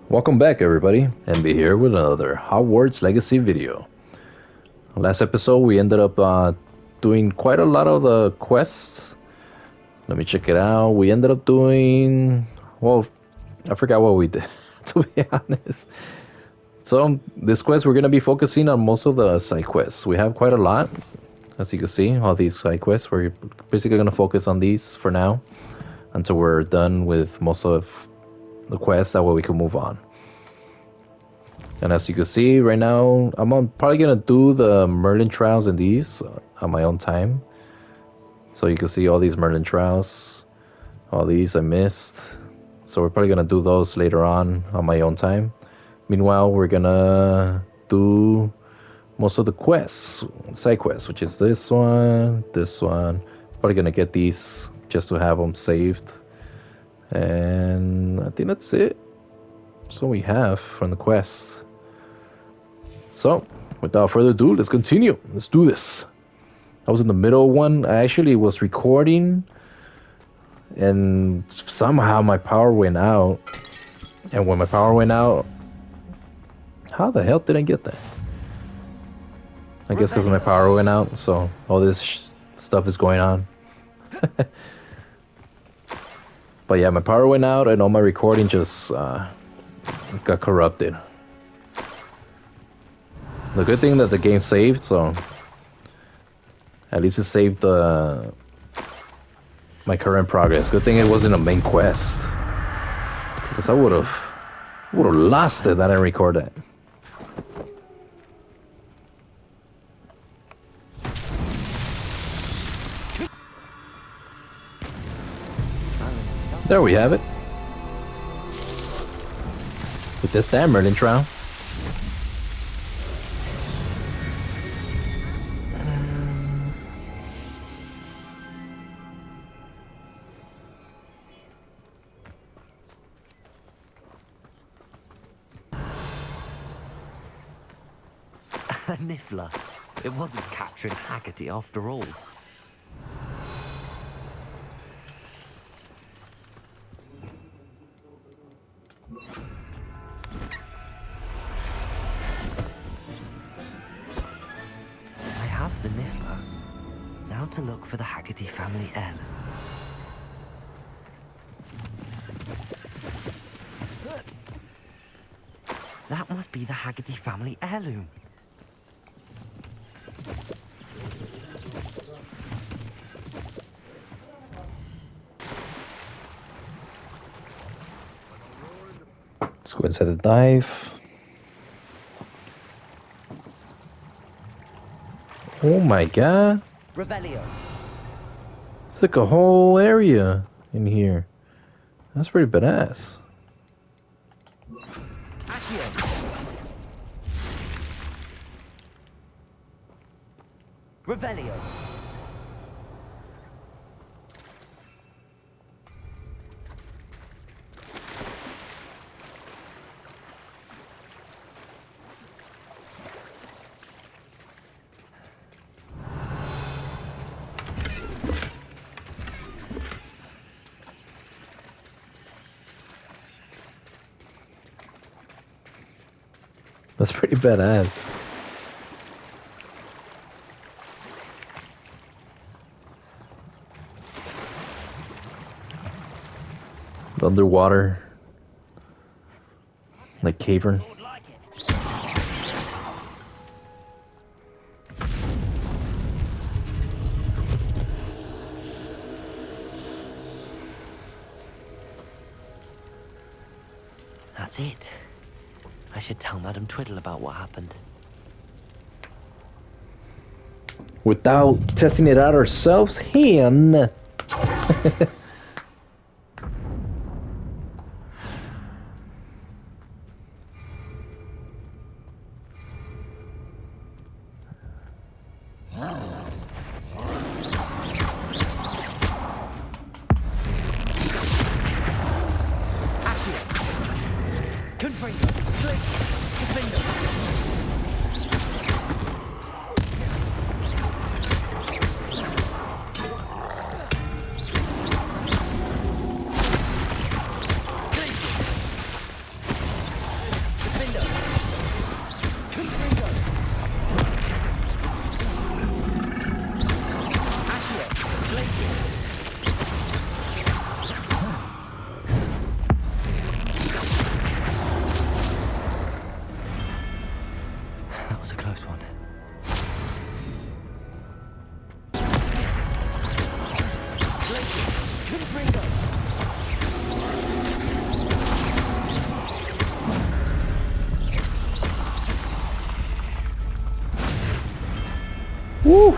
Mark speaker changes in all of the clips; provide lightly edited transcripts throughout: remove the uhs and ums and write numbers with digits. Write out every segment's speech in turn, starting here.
Speaker 1: Welcome back everybody, and be here with another Hogwarts Legacy video. Last episode we ended up doing quite a lot of the quests. Let me check it out. We ended up doing, well, I forgot what we did to be honest. So this quest we're going to be focusing on most of the side quests. We have quite a lot, as you can see, all these side quests. We're basically going to focus on these for now until we're done with most of the quests, that way we can move on. And as you can see right now, probably gonna do the Merlin trials in these on my own time. So you can see all these Merlin trials, all these I missed. So we're probably gonna do those later on my own time. Meanwhile, we're gonna do most of the quests, side quests, which is this one. Probably gonna get these just to have them saved. And I think that's it. That's all we have from the quests. So, without further ado, let's continue. Let's do this. I was in the middle one. I actually was recording, and somehow my power went out. And when my power went out, how the hell did I get that? I guess because my power went out, so all this stuff is going on. But yeah, my power went out, and all my recording just got corrupted. The good thing that the game saved, so at least it saved my current progress. Good thing it wasn't a main quest, because I would have lost it. I didn't record that. There we have it. With this damn Merlin trial.
Speaker 2: A niffler. It wasn't capturing Haggerty after all. I have the niffler. Now to look for the Haggerty family heirloom. That must be the Haggerty family heirloom.
Speaker 1: Let's go inside the dive. Oh my god.
Speaker 2: Revelio.
Speaker 1: It's like a whole area in here. That's pretty badass.
Speaker 2: Revelio.
Speaker 1: That's pretty badass. Underwater, like cavern.
Speaker 2: That's it. I should tell Madame Twiddle about what happened.
Speaker 1: Without testing it out ourselves, hen. Woo!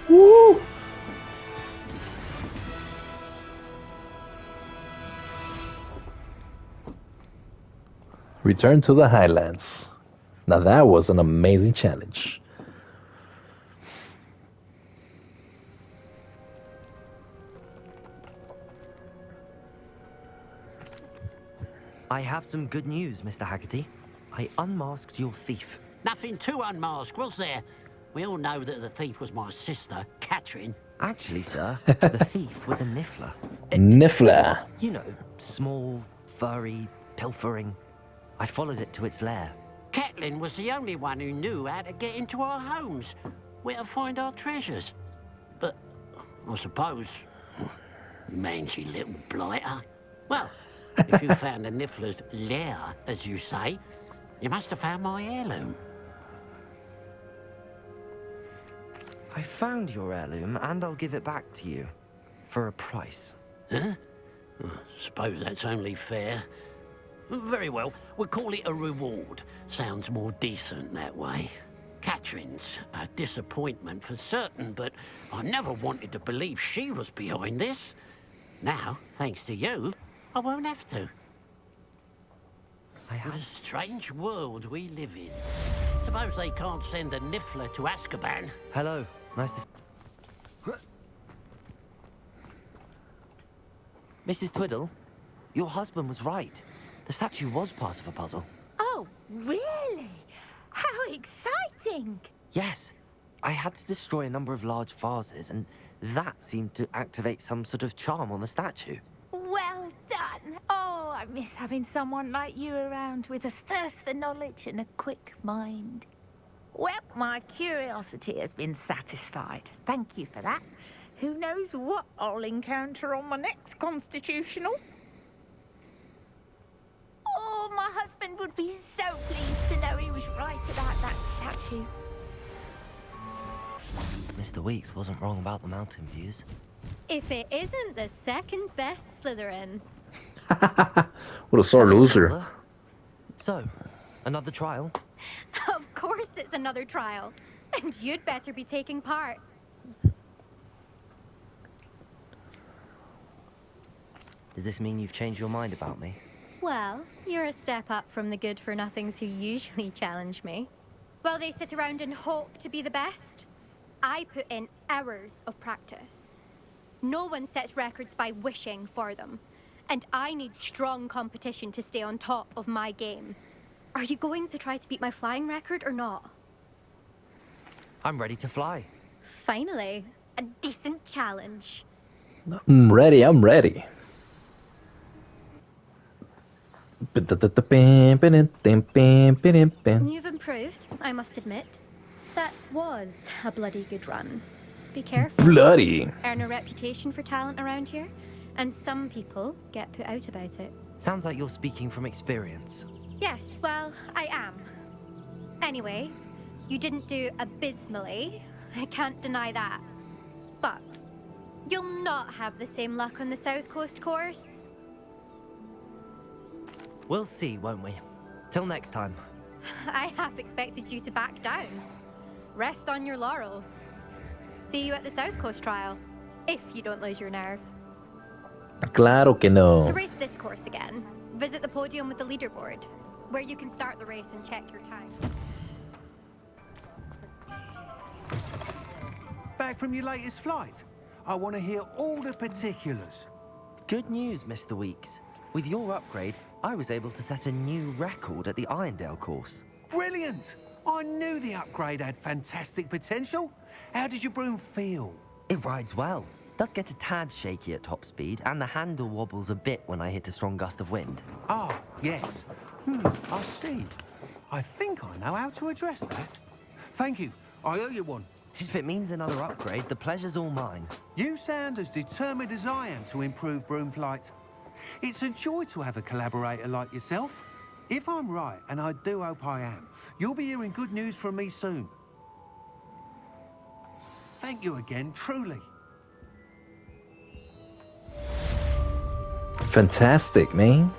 Speaker 1: Woo! Return to the Highlands. Now that was an amazing challenge.
Speaker 2: I have some good news, Mr. Haggerty. I unmasked your thief.
Speaker 3: Nothing to unmask, was there? We all know that the thief was my sister, Catherine.
Speaker 2: Actually, sir, the thief was a niffler.
Speaker 1: Niffler.
Speaker 2: You know, small, furry, pilfering. I followed it to its lair.
Speaker 3: Catelyn was the only one who knew how to get into our homes, where to find our treasures. But I suppose, mangy little blighter. Well, if you found the niffler's lair, as you say, you must have found my heirloom.
Speaker 2: I found your heirloom, and I'll give it back to you. For a price.
Speaker 3: Huh? I suppose that's only fair. Very well, we'll call it a reward. Sounds more decent that way. Catherine's a disappointment for certain, but I never wanted to believe she was behind this. Now, thanks to you, I won't have to. What a strange world we live in. Suppose they can't send a niffler to Azkaban.
Speaker 2: Hello, nice to... Mrs. Twiddle, your husband was right. The statue was part of a puzzle.
Speaker 4: Oh, really? How exciting!
Speaker 2: Yes, I had to destroy a number of large vases, and that seemed to activate some sort of charm on the statue.
Speaker 4: Well done. Oh, I miss having someone like you around with a thirst for knowledge and a quick mind. Well, my curiosity has been satisfied. Thank you for that. Who knows what I'll encounter on my next constitutional? Oh, my husband would be so pleased to know he was right about that statue.
Speaker 2: Mr. Weeks wasn't wrong about the mountain views.
Speaker 5: If it isn't the second best Slytherin.
Speaker 1: What a sore loser.
Speaker 2: So, another trial?
Speaker 5: Of course it's another trial. And you'd better be taking part.
Speaker 2: Does this mean you've changed your mind about me?
Speaker 5: Well, you're a step up from the good-for-nothings who usually challenge me. While they sit around and hope to be the best, I put in hours of practice. No one sets records by wishing for them. And I need strong competition to stay on top of my game. Are you going to try to beat my flying record or not?
Speaker 2: I'm ready to fly.
Speaker 5: Finally, a decent challenge.
Speaker 1: I'm ready, I'm ready.
Speaker 5: You've improved, I must admit. That was a bloody good run. Be careful.
Speaker 1: Bloody.
Speaker 5: Earn a reputation for talent around here, and some people get put out about it.
Speaker 2: Sounds like you're speaking from experience.
Speaker 5: Yes, well, I am. Anyway, you didn't do abysmally. I can't deny that. But you'll not have the same luck on the South Coast course.
Speaker 2: We'll see, won't we? Till next time.
Speaker 5: I half expected you to back down. Rest on your laurels. See you at the South Coast trial, if you don't lose your nerve.
Speaker 1: Claro que
Speaker 5: To
Speaker 1: no.
Speaker 5: race this course again, visit the podium with the leaderboard, where you can start the race and check your time.
Speaker 6: Back from your latest flight? I want to hear all the particulars.
Speaker 2: Good news, Mr. Weeks. With your upgrade, I was able to set a new record at the Irondale course.
Speaker 6: Brilliant! I knew the upgrade had fantastic potential. How did your broom feel?
Speaker 2: It rides well. Does get a tad shaky at top speed, and the handle wobbles a bit when I hit a strong gust of wind.
Speaker 6: Ah, yes. I see. I think I know how to address that. Thank you. I owe you one.
Speaker 2: If it means another upgrade, the pleasure's all mine.
Speaker 6: You sound as determined as I am to improve broom flight. It's a joy to have a collaborator like yourself. If I'm right, and I do hope I am, you'll be hearing good news from me soon. Thank you again, truly.
Speaker 1: Fantastic, man.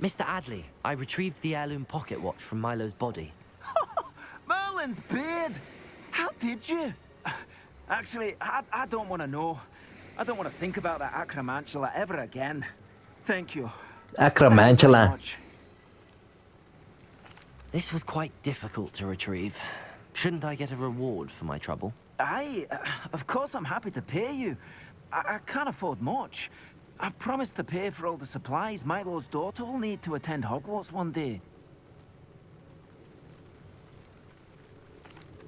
Speaker 2: Mr. Adley, I retrieved the heirloom pocket watch from Milo's body.
Speaker 7: Merlin's beard! How did you? Actually, I don't want to know. I don't want to think about that acromantula ever again. Thank you. Thank you very
Speaker 1: Acromantula.
Speaker 7: much.
Speaker 2: This was quite difficult to retrieve. Shouldn't I get a reward for my trouble?
Speaker 7: Of course I'm happy to pay you. I can't afford much. I've promised to pay for all the supplies Milo's daughter will need to attend Hogwarts one day.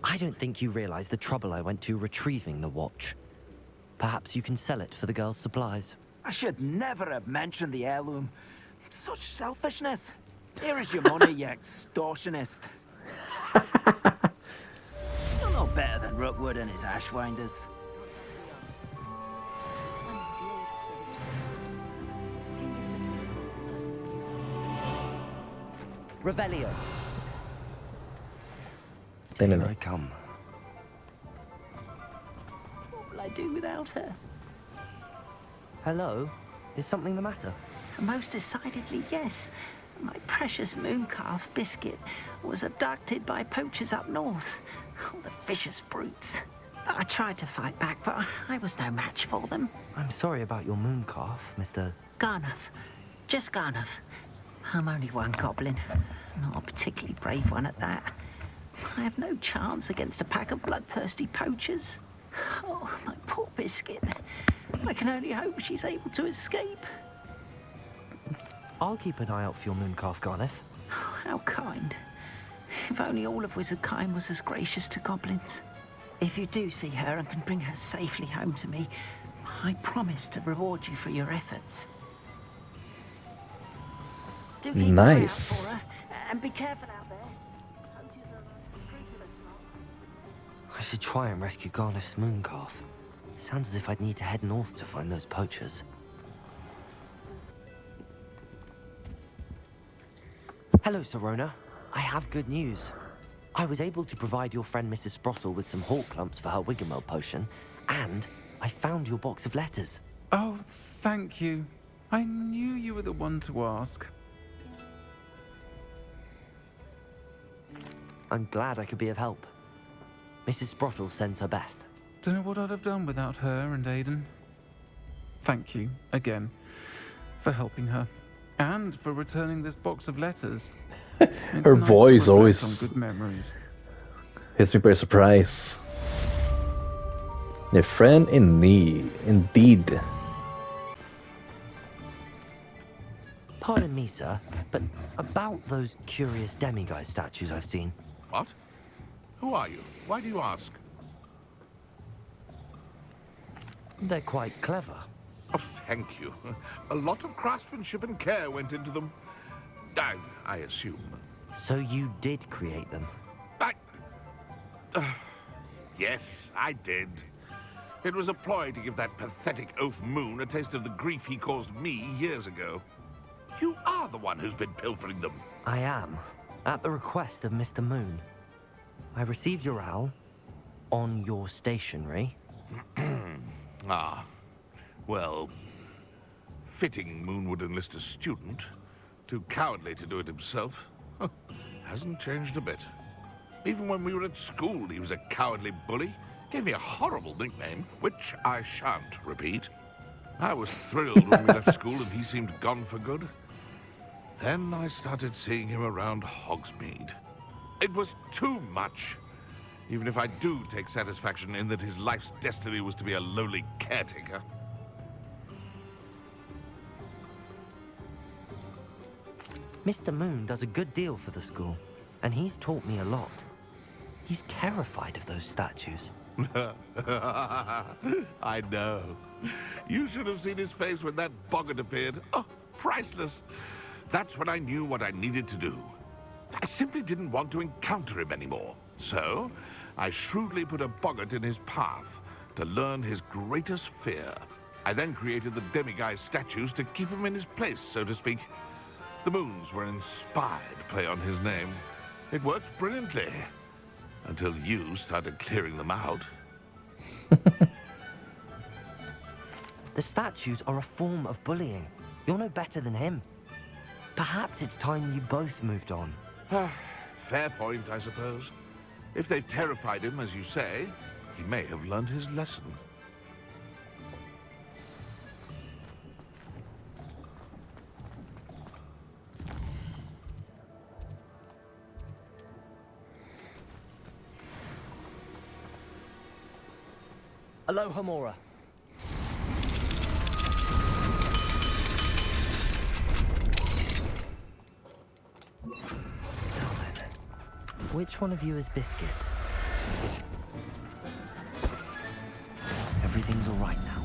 Speaker 2: I don't think you realize the trouble I went to retrieving the watch. Perhaps you can sell it for the girl's supplies.
Speaker 7: I should never have mentioned the heirloom. Such selfishness. Here is your money, you extortionist. You're no better than Rookwood and his ashwinders.
Speaker 2: Revelio.
Speaker 1: Didn't
Speaker 2: Here
Speaker 1: I?
Speaker 2: I come.
Speaker 3: What will I do without her?
Speaker 2: Hello? Is something the matter?
Speaker 3: Most decidedly, yes. My precious mooncalf biscuit was abducted by poachers up north. Oh, the vicious brutes. I tried to fight back, but I was no match for them.
Speaker 2: I'm sorry about your mooncalf, Mr.
Speaker 3: Garnuff. Just Garnuff. I'm only one goblin. Not a particularly brave one at that. I have no chance against a pack of bloodthirsty poachers. Oh, my poor biscuit. I can only hope she's able to escape.
Speaker 2: I'll keep an eye out for your mooncalf, Garniff.
Speaker 3: Oh, how kind. If only all of Wizardkind was as gracious to goblins. If you do see her and can bring her safely home to me, I promise to reward you for your efforts. Do keep an eye out
Speaker 1: Nice.
Speaker 3: for her, and be careful out there. Poachers are unscrupulous lot.
Speaker 2: I should try and rescue Garniff's mooncalf. Sounds as if I'd need to head north to find those poachers. Hello, Sorona. I have good news. I was able to provide your friend Mrs. Sprottle with some hawk clumps for her Wiggenweld potion, and I found your box of letters.
Speaker 8: Oh, thank you. I knew you were the one to ask.
Speaker 2: I'm glad I could be of help. Mrs. Sprottle sends her best.
Speaker 8: Don't know what I'd have done without her and Aidan. Thank you, again, for helping her. And for returning this box of letters. It's
Speaker 1: Her
Speaker 8: nice to
Speaker 1: voice
Speaker 8: reflect
Speaker 1: always-
Speaker 8: on good memories.
Speaker 1: Hits me by surprise. A friend in need, indeed.
Speaker 2: Pardon me, sir, but about those curious demiguise statues I've seen.
Speaker 9: What? Who are you? Why do you ask?
Speaker 2: They're quite clever.
Speaker 9: Oh, thank you. A lot of craftsmanship and care went into them. I assume.
Speaker 2: So you did create them?
Speaker 9: Yes, I did. It was a ploy to give that pathetic oaf Moon a taste of the grief he caused me years ago. You are the one who's been pilfering them.
Speaker 2: I am, at the request of Mr. Moon. I received your owl on your stationery.
Speaker 9: Ah, well, fitting Moon would enlist a student. Too cowardly to do it himself. Hasn't changed a bit. Even when we were at school, he was a cowardly bully. Gave me a horrible nickname, which I shan't repeat. I was thrilled when we left school and he seemed gone for good. Then I started seeing him around Hogsmeade. It was too much. Even if I do take satisfaction in that his life's destiny was to be a lowly caretaker.
Speaker 2: Mr. Moon does a good deal for the school, and he's taught me a lot. He's terrified of those statues.
Speaker 9: I know. You should have seen his face when that boggart appeared. Oh, priceless. That's when I knew what I needed to do. I simply didn't want to encounter him anymore. So, I shrewdly put a boggart in his path to learn his greatest fear. I then created the demiguise statues to keep him in his place, so to speak. The moons were an inspired play on his name. It worked brilliantly. Until you started clearing them out.
Speaker 2: The statues are a form of bullying. You're no better than him. Perhaps it's time you both moved on.
Speaker 9: Fair point, I suppose. If they've terrified him, as you say, he may have learned his lesson.
Speaker 2: Aloha, Mora. Now then, which one of you is Biscuit? Everything's all right now.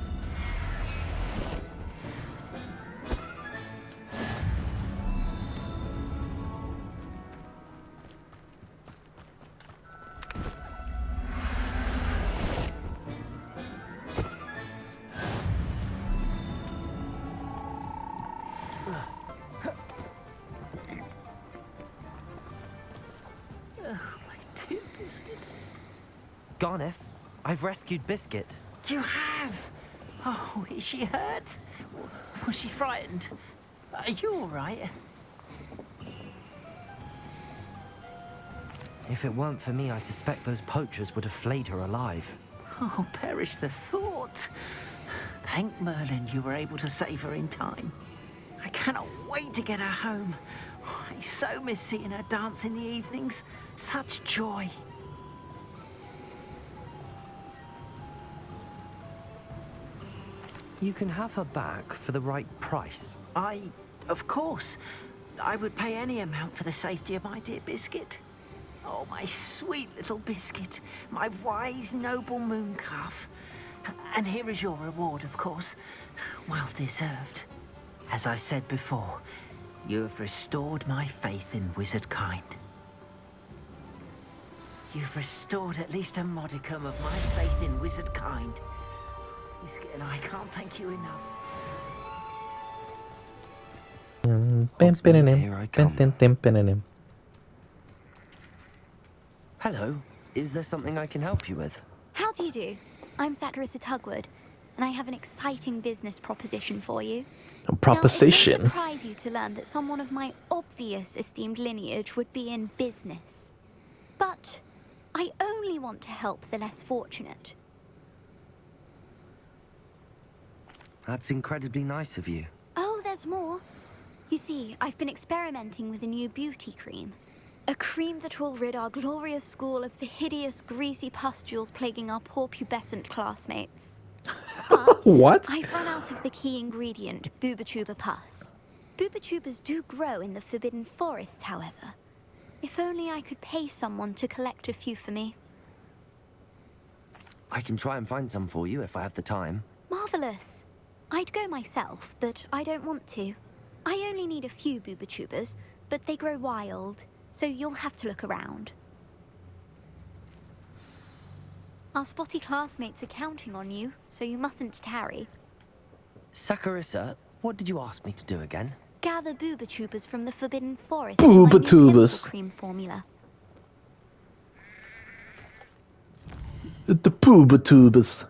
Speaker 2: Garneth, I've rescued Biscuit.
Speaker 3: You have? Oh, is she hurt? Was she frightened? Are you all right?
Speaker 2: If it weren't for me, I suspect those poachers would have flayed her alive.
Speaker 3: Oh, perish the thought. Thank Merlin you were able to save her in time. I cannot wait to get her home. I so miss seeing her dance in the evenings. Such joy.
Speaker 2: You can have her back for the right price.
Speaker 3: Of course, I would pay any amount for the safety of my dear Biscuit. Oh, my sweet little Biscuit, my wise, noble moon calf. And here is your reward, of course. Well deserved. As I said before, you have restored my faith in wizard kind. You've restored at least a modicum of my faith in wizard kind. Biscuit and I can't thank you enough.
Speaker 2: Here I come. Hello, is there something I can help you with?
Speaker 10: How do you do? I'm Satirissa Tugwood, and I have an exciting business proposition for you.
Speaker 1: A proposition?
Speaker 10: Now, it may surprise you to learn that someone of my obvious esteemed lineage would be in business. But I only want to help the less fortunate.
Speaker 2: That's incredibly nice of you.
Speaker 10: Oh, there's more. You see, I've been experimenting with a new beauty cream. A cream that will rid our glorious school of the hideous, greasy pustules plaguing our poor pubescent classmates. But
Speaker 1: What?
Speaker 10: I've run out of the key ingredient, Booba pus. Booba do grow in the Forbidden Forest, however. If only I could pay someone to collect a few for me.
Speaker 2: I can try and find some for you if I have the time.
Speaker 10: Marvelous. I'd go myself, but I don't want to. I only need a few Booba but they grow wild, so you'll have to look around. Our spotty classmates are counting on you, so you mustn't tarry.
Speaker 2: Saccharissa, what did you ask me to do again?
Speaker 10: Gather Booba from the Forbidden Forest for my new pimple cream formula.
Speaker 1: The Poobatubas.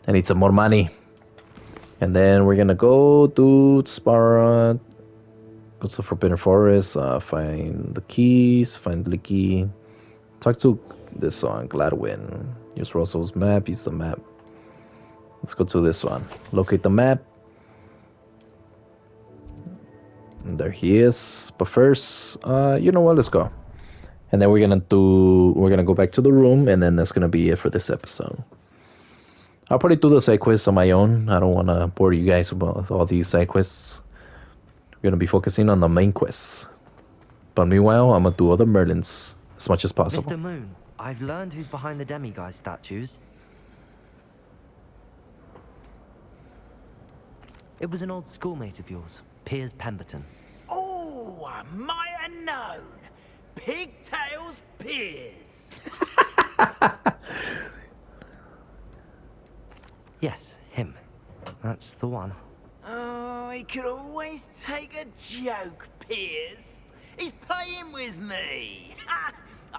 Speaker 1: I need some more money. And then we're gonna go to Spara. Go to the Forbidden Forest. Find the keys. Find the key. Talk to this one, Gladwin. Use Russell's map. Use the map. Let's go to this one. Locate the map. And there he is. But first, you know what? Let's go. And then we're gonna go back to the room, and then that's gonna be it for this episode. I'll probably do the side quests on my own. I don't want to bore you guys about all these side quests. We're gonna be focusing on the main quests. But meanwhile, I'm gonna do other Merlins as much as possible.
Speaker 2: Mr. Moon, I've learned who's behind the demiguise statues. It was an old schoolmate of yours, Piers Pemberton.
Speaker 7: Oh, I might have known. Pigtails Piers.
Speaker 2: Yes, him. That's the one.
Speaker 7: Oh, he could always take a joke, Piers. He's playing with me.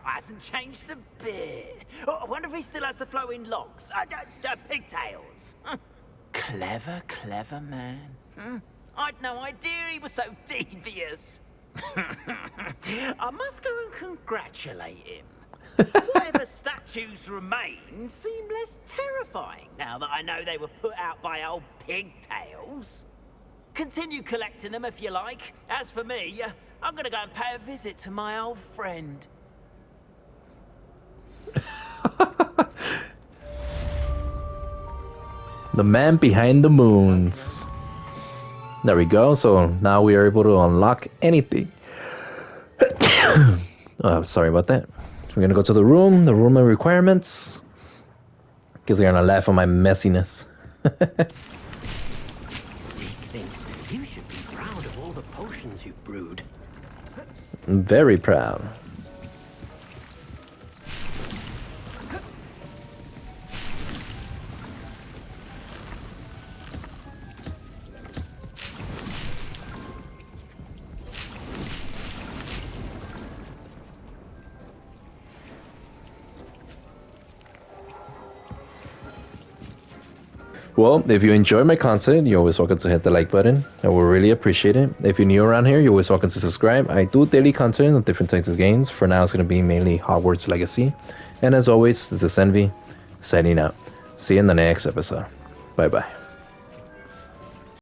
Speaker 7: Hasn't changed a bit. I wonder if he still has the flowing locks. Pigtails. Clever, clever man. I'd no idea he was so devious. I must go and congratulate him. Whatever statues remain seem less terrifying now that I know they were put out by old pigtails. Continue collecting them if you like. As for me, I'm gonna go and pay a visit to my old friend.
Speaker 1: The man behind the moons. There we go. So now we are able to unlock anything. Oh, sorry about that. We're gonna go to the room of requirements. Because they're gonna laugh at my messiness.
Speaker 3: Nick thinks you should be proud of all the potions you've brewed.
Speaker 1: I'm very proud. Well, if you enjoy my content, you're always welcome to hit the like button. I will really appreciate it. If you're new around here, you're always welcome to subscribe. I do daily content on different types of games. For now, it's going to be mainly Hogwarts Legacy. And as always, this is Envy, signing out. See you in the next episode. Bye-bye.